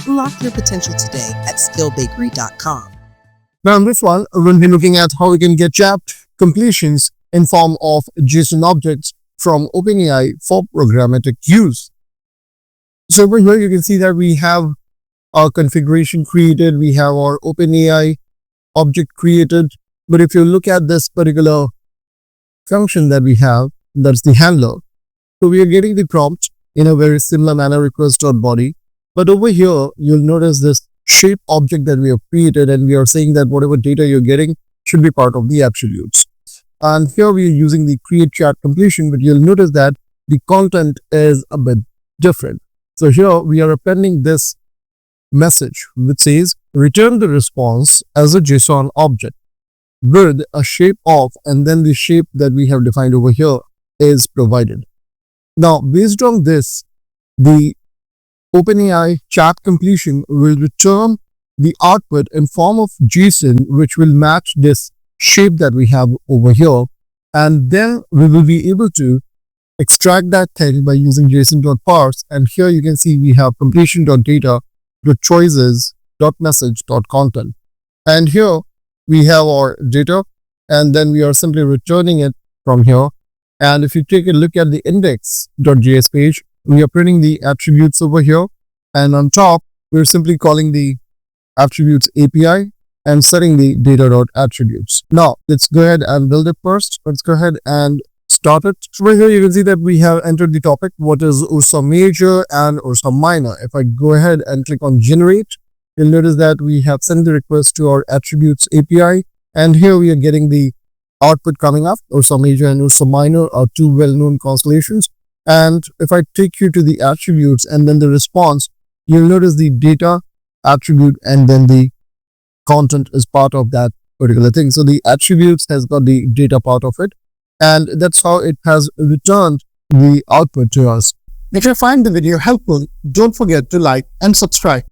Unlock your potential today at skillbakery.com. Now in this one, we'll be looking at how we can get chat completions in form of JSON objects from OpenAI for programmatic use. So over here, you can see that we have our configuration created, we have our OpenAI object created. But if you look at this particular function that we have, that's the handler. So we are getting the prompt in a very similar manner, request.body. But over here, you'll notice this shape object that we have created, and we are saying that whatever data you're getting should be part of the attributes. And here we are using the create chat completion, but you'll notice that the content is a bit different. So here we are appending this message which says return the response as a JSON object with a shape of, and then the shape that we have defined over here is provided. Now, based on this, the OpenAI chat completion will return the output in form of JSON, which will match this shape that we have over here. And then we will be able to extract that thing by using JSON.parse. And here you can see we have completion.data.choices.message.content. And here we have our data, and then we are simply returning it from here. And if you take a look at the index.js page, we are printing the attributes over here. And on top, we're simply calling the attributes API and setting the data.attributes. Now, let's go ahead and build it first. Let's go ahead and start it. So right here, you can see that we have entered the topic, what is Ursa major and Ursa minor. If I go ahead and click on generate, you'll notice that we have sent the request to our attributes API. And here we are getting the output coming up. Ursa major and Ursa minor are two well-known constellations. And if I take you to the attributes and then the response, you'll notice the data attribute and then the content is part of that particular thing. So the attributes has got the data part of it. And that's how it has returned the output to us. If you find the video helpful, don't forget to like and subscribe.